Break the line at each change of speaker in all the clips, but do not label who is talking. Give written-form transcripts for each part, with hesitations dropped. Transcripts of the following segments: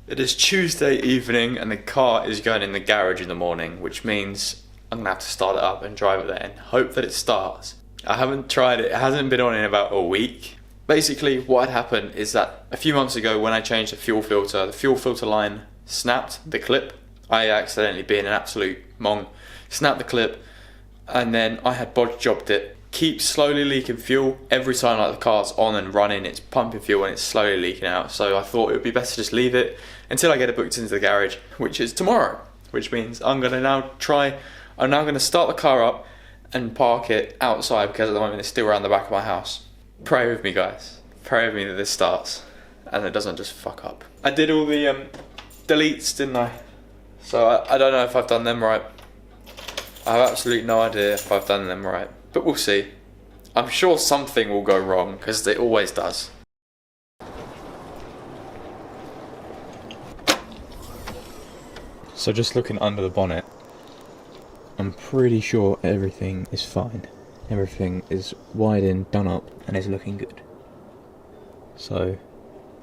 It is Tuesday evening and the car is going in the garage in the morning, which means I'm gonna have to start it up and drive it there and hope that it starts. I haven't tried it, it hasn't been on in about a week. Basically what had happened is that a few months ago when I changed the fuel filter line snapped the clip. I accidentally, being an absolute mong, snapped the clip and then I had bodge jobbed it. Keeps slowly leaking fuel every time like the car's on and running, it's pumping fuel and it's slowly leaking out. So I thought it would be best to just leave it until I get it booked into the garage, which is tomorrow, which means I'm now gonna start the car up and park it outside because at the moment it's still around the back of my house. Pray with me guys, pray with me that this starts and it doesn't just fuck up. I did all the deletes, didn't I? So I don't know if I've done them right. I have absolutely no idea if I've done them right. But we'll see. I'm sure something will go wrong, because it always does. So just looking under the bonnet, I'm pretty sure everything is fine. Everything is widened, done up, and is looking good. So,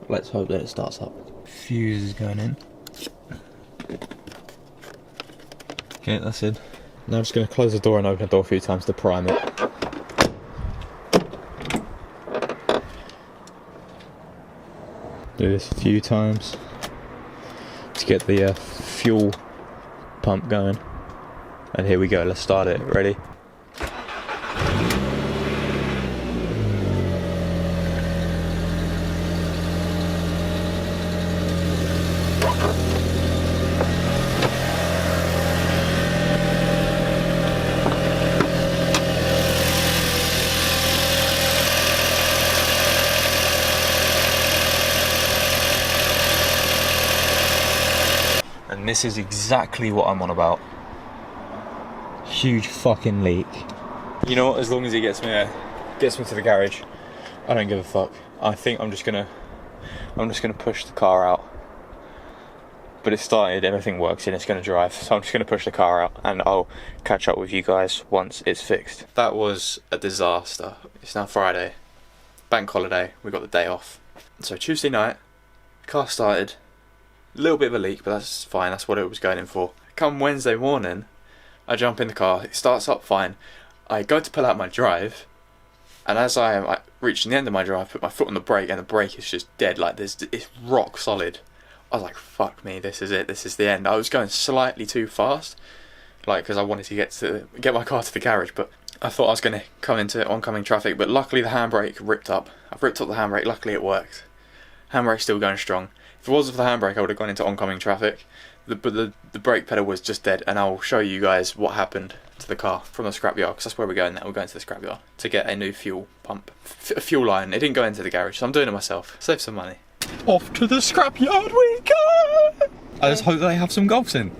let's hope that it starts up. Fuse is going in. Okay, that's it. Now I'm just going to close the door and open the door a few times to prime it. Do this a few times to get the fuel pump going. And here we go, let's start it. Ready? And this is exactly what I'm on about. Huge fucking leak. You know what, as long as he gets me to the garage, I don't give a fuck. I think I'm just gonna push the car out. But it started, everything works and it's gonna drive. So I'm just gonna push the car out and I'll catch up with you guys once it's fixed. That was a disaster. It's now Friday. Bank holiday, we got the day off. So Tuesday night, car started. A little bit of a leak, but that's fine, that's what it was going in for. Come Wednesday morning, I jump in the car, it starts up fine. I go to pull out my drive, and as I am reaching the end of my drive, I put my foot on the brake, and the brake is just dead, like this. It's rock solid. I was like, fuck me, this is it, this is the end. I was going slightly too fast, like, because I wanted to get my car to the garage, but I thought I was going to come into oncoming traffic, but luckily the handbrake ripped up. I've ripped up the handbrake, luckily it worked. Handbrake's still going strong. If it wasn't for the handbrake, I would have gone into oncoming traffic. But the brake pedal was just dead, and I'll show you guys what happened to the car from the scrapyard, because that's where we're going now. We're going to the scrapyard to get a new fuel pump, a fuel line. It didn't go into the garage, so I'm doing it myself. Save some money. Off to the scrapyard we go! I just hope that they have some golfs in.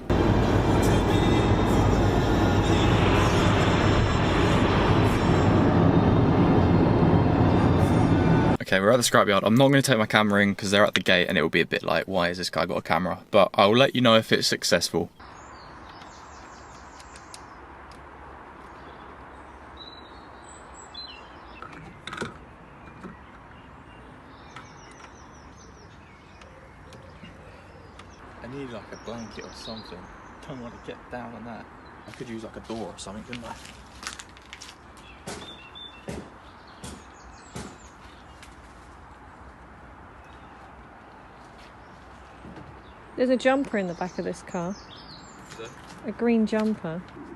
Okay, we're at the scrapyard. I'm not going to take my camera in because they're at the gate and it will be a bit like, why has this guy got a camera? But I'll let you know if it's successful. I need like a blanket or something. Don't want to get down on that. I could use like a door or something, couldn't I?
There's a jumper in the back of this car.
Is there?
A green jumper.
I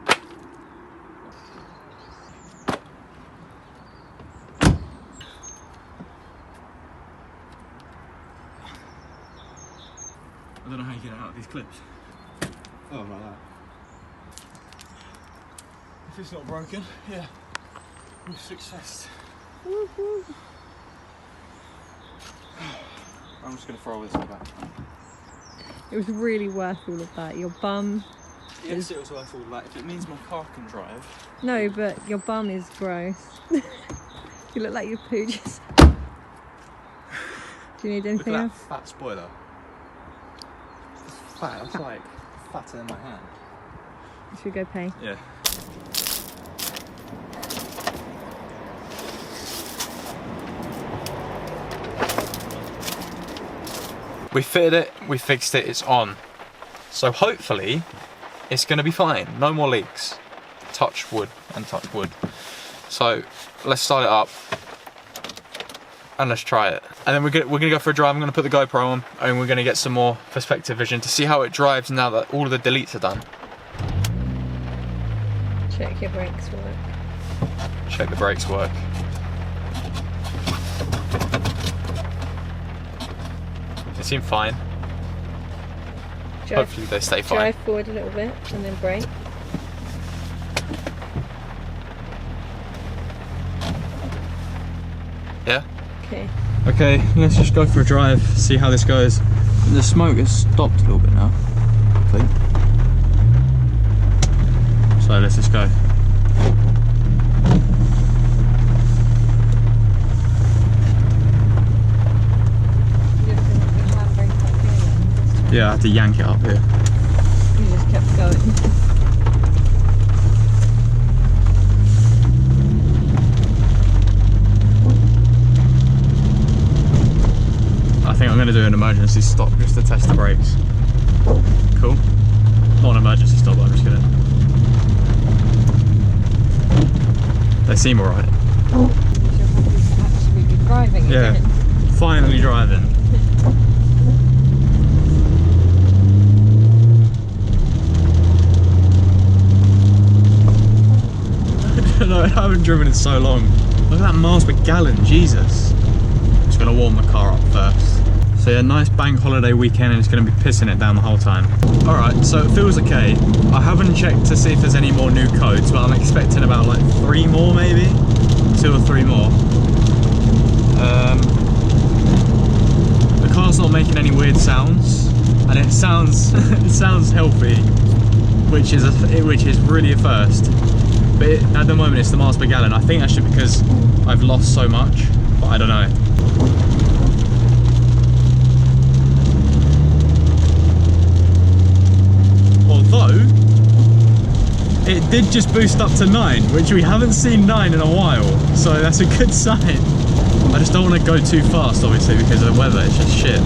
don't know how you get out of these clips. Oh, like that. If it's not broken, yeah, with success.
Woohoo.
I'm just going to throw all this in the back.
It was really worth all of that. Your bum.
Yes, it was worth all that. If it means my car can drive.
No, but your bum is gross. You look like you pooed yourself. Do you need anything
Look at
else?
that fat spoiler. It's fat, it's like fatter than my hand.
Should we go pay?
Yeah. We fitted it, we fixed it, it's on. So hopefully, it's gonna be fine. No more leaks. Touch wood and touch wood. So let's start it up and let's try it. And then we're gonna go for a drive. I'm gonna put the GoPro on and we're gonna get some more perspective vision to see how it drives now that all of the deletes are done.
Check your brakes work.
Check the brakes work. They seem fine. Hopefully they stay fine.
Drive forward a little bit and then brake.
Yeah?
Okay.
Okay, let's just go for a drive, see how this goes. The smoke has stopped a little bit now. Okay. So let's just go. Yeah, I had to yank it up here.
You just kept going.
I think I'm going to do an emergency stop just to test the brakes. Cool. Not an emergency stop, but I'm just going to... They seem alright.
You're happy to actually be driving again.
Yeah, finally driving. No, I haven't driven in so long. Look at that miles per gallon, Jesus. I'm just gonna warm the car up first. So yeah, nice bank holiday weekend and it's gonna be pissing it down the whole time. Alright, so it feels okay. I haven't checked to see if there's any more new codes, but I'm expecting about like 3 more maybe? 2 or 3 more. The car's not making any weird sounds, and it sounds it sounds healthy, which is really a first. But at the moment it's the miles per gallon. I think that's just because I've lost so much, but I don't know. Although, it did just boost up to 9, which we haven't seen 9 in a while, so that's a good sign. I just don't want to go too fast, obviously, because of the weather, it's just shit.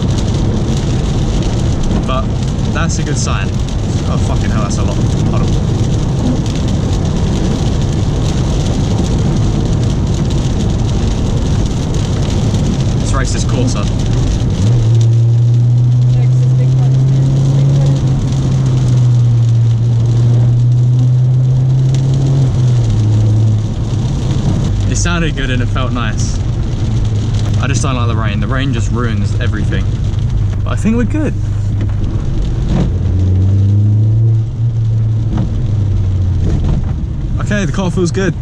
But that's a good sign. Oh fucking hell, that's a lot of puddle. Race this quarter. It sounded good and it felt nice. I just don't like the rain. The rain just ruins everything. But I think we're good. Okay, the car feels good.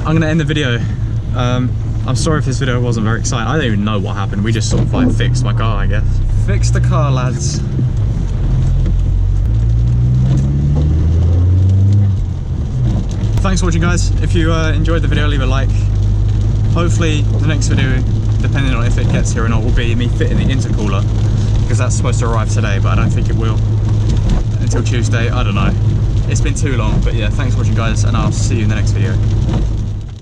I'm gonna end the video. I'm sorry if this video wasn't very exciting. I don't even know what happened. We just sort of like fixed my car, I guess. Fixed the car, lads. Thanks for watching, guys. If you enjoyed the video, leave a like. Hopefully the next video, depending on if it gets here or not, will be me fitting the intercooler, because that's supposed to arrive today, but I don't think it will until Tuesday. I don't know. It's been too long, but yeah, thanks for watching, guys, and I'll see you in the next video.